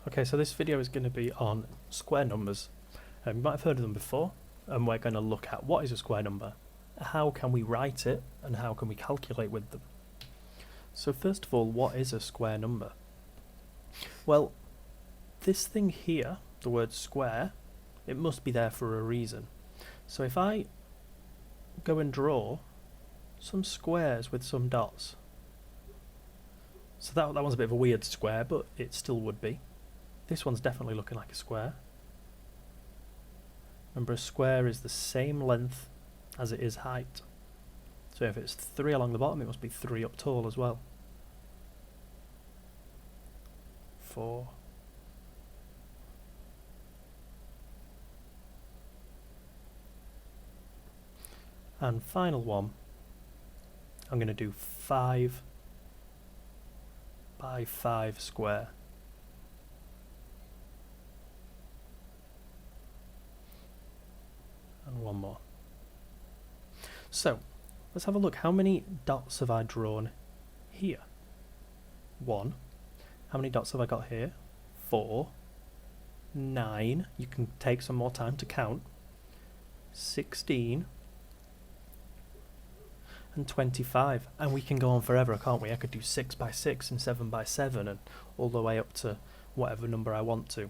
Okay, so this video is going to be on square numbers. You might have heard of them before, and we're going to look at what is a square number, how can we write it, and how can we calculate with them. So first of all, what is a square number? Well, this thing here, the word square, it must be there for a reason. So if I go and draw some squares with some dots, so that one's a bit of a weird square, but it still would be. This one's definitely looking like a square. Remember, a square is the same length as it is height. So if it's 3 along the bottom, it must be 3 up tall as well. 4. And final one, I'm going to do 5 by 5 square. And one more. So, let's have a look. How many dots have I drawn here? 1. How many dots have I got here? 4. 9. You can take some more time to count. 16. And 25. And we can go on forever, can't we? I could do 6 by 6 and 7 by 7 and all the way up to whatever number I want to.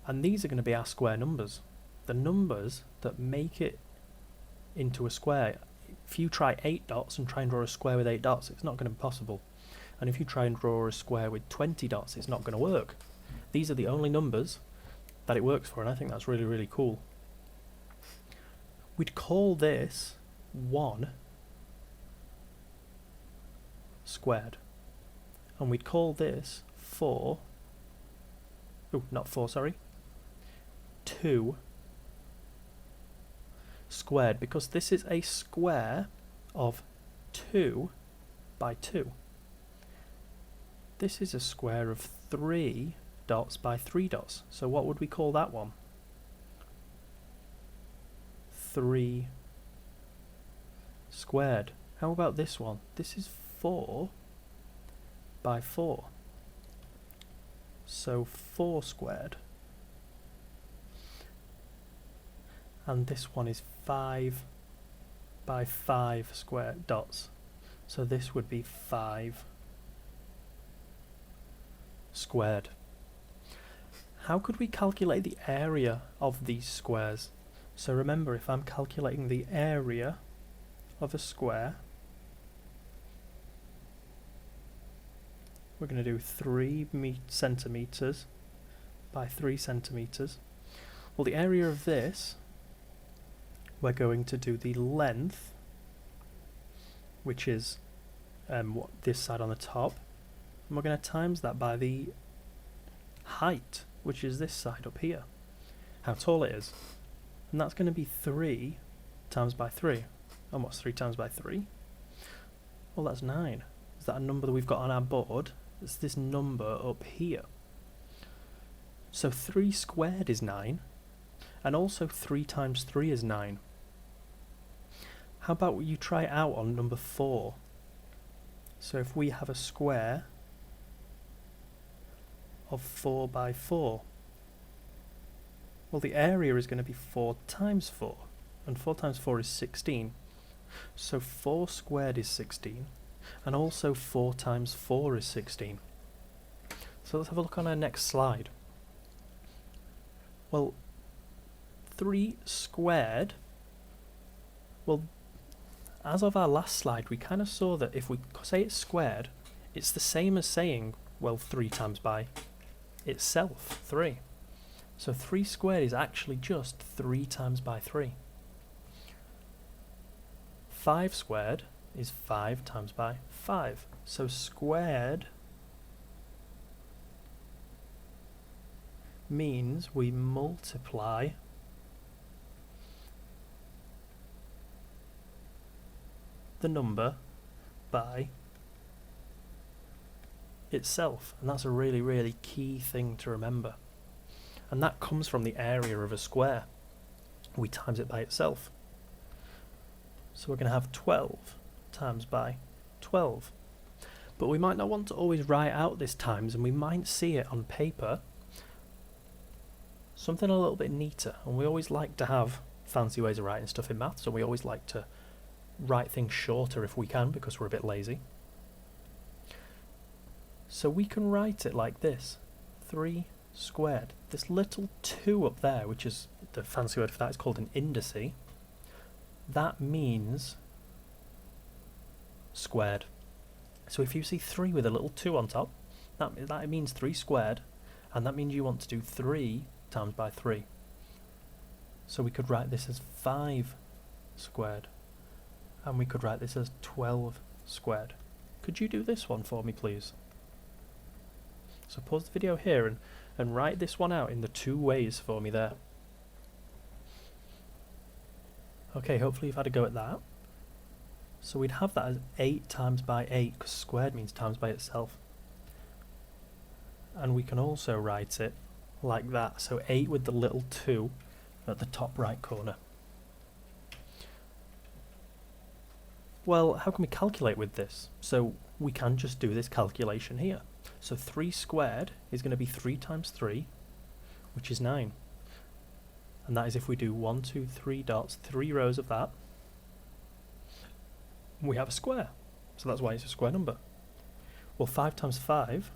And these are going to be our square numbers. The numbers that make it into a square. If you try 8 dots and try and draw a square with 8 dots, it's not going to be possible. And if you try and draw a square with 20 dots, it's not going to work. These are the only numbers that it works for, and I think that's really, really cool. We'd call this 1 squared. And we'd call this 4, oh, not 4, sorry, 2 squared, because this is a square of 2 by 2. This is a square of 3 dots by 3 dots. So what would we call that one? 3 squared. How about this one? This is 4 by 4. So 4 squared. And this one is 5 by 5 square dots. So this would be 5 squared. How could we calculate the area of these squares? So remember, if I'm calculating the area of a square, we're going to do 3 centimeters by 3 centimeters. Well, the area of this, we're going to do the length, which is this side on the top, and we're going to times that by the height, which is this side up here, how tall it is, and that's going to be 3 times by 3. And what's 3 times by 3? Well, that's 9. Is that a number that we've got on our board? It's this number up here. So 3 squared is 9, and also 3 times 3 is 9. How about you try it out on number 4? So if we have a square of 4 by 4, well, the area is going to be 4 times 4, and 4 times 4 is 16. So 4 squared is 16, and also 4 times 4 is 16. So let's have a look on our next slide. Well, 3 squared, well, as of our last slide, we kind of saw that if we say it's squared, it's the same as saying, well, 3 times by itself, 3. So 3 squared is actually just 3 times by 3. 5 squared is 5 times by 5. So squared means we multiply the number by itself, and that's a really, really key thing to remember. And that comes from the area of a square. We times it by itself. So we're going to have 12 times by 12. But we might not want to always write out this times, and we might see it on paper something a little bit neater. And we always like to have fancy ways of writing stuff in maths, and we always like to write things shorter if we can, because we're a bit lazy. So we can write it like this: 3 squared. This little 2 up there, which is the fancy word for that, is called an indice. That means squared. So if you see 3 with a little 2 on top, that means 3 squared, and that means you want to do 3 times by 3. So we could write this as 5 squared, and we could write this as 12 squared. Could you do this one for me, please? So pause the video here and write this one out in the 2 ways for me there. Okay, hopefully you've had a go at that. So we'd have that as 8 times by 8, because squared means times by itself. And we can also write it like that, so 8 with the little 2 at the top right corner. Well, how can we calculate with this? So we can just do this calculation here. So 3 squared is going to be 3 times 3, which is 9. And that is if we do 1, 2, 3 dots, 3 rows of that, we have a square. So that's why it's a square number. Well, 5 times 5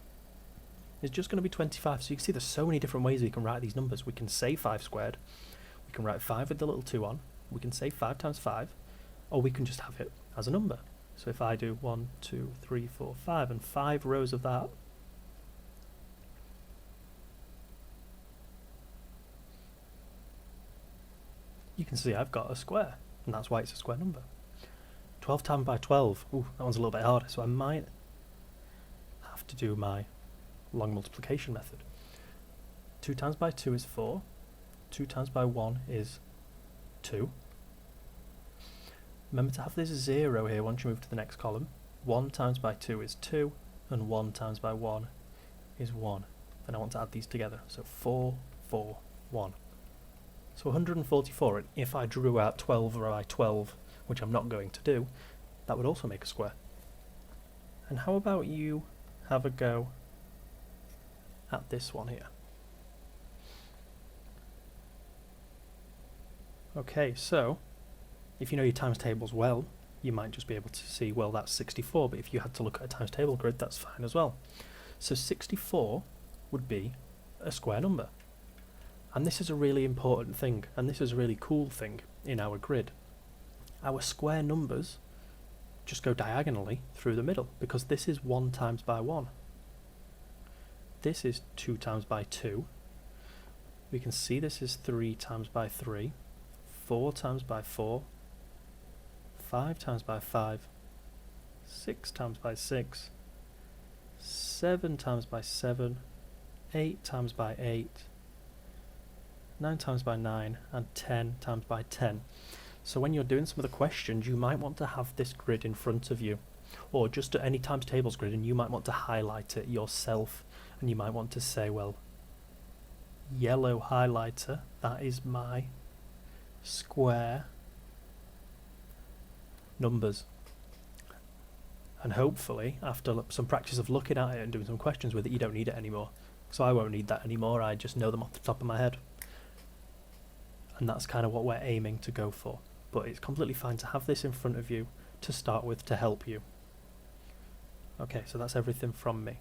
is just going to be 25. So you can see there's so many different ways we can write these numbers. We can say 5 squared, we can write 5 with the little 2 on, we can say 5 times 5, or we can just have it as a number. So if I do 1, 2, 3, 4, 5, and 5 rows of that, you can see I've got a square, and that's why it's a square number. 12 times by 12, ooh, that one's a little bit harder, so I might have to do my long multiplication method. 2 times by 2 is 4, 2 times by 1 is 2. Remember to have this 0 here once you move to the next column. 1 times by 2 is 2, and 1 times by 1 is 1. Then I want to add these together, so 4, 4, 1. So 144, and if I drew out 12 by 12, which I'm not going to do, that would also make a square. And how about you have a go at this one here? Okay, so if you know your times tables well, you might just be able to see, well, that's 64, but if you had to look at a times table grid, that's fine as well. So 64 would be a square number. And this is a really important thing, and this is a really cool thing in our grid. Our square numbers just go diagonally through the middle, because this is 1 times by 1. This is 2 times by 2. We can see this is 3 times by 3, 4 times by 4, 5 times by 5, 6 times by 6, 7 times by 7, 8 times by 8, 9 times by 9, and 10 times by 10. So when you're doing some of the questions, you might want to have this grid in front of you, or just at any times tables grid, and you might want to highlight it yourself, and you might want to say, well, yellow highlighter, that is my square numbers. And hopefully, after some practice of looking at it and doing some questions with it, you don't need it anymore. So I won't need that anymore, I just know them off the top of my head. And that's kind of what we're aiming to go for. But it's completely fine to have this in front of you to start with to help you. Okay, so that's everything from me.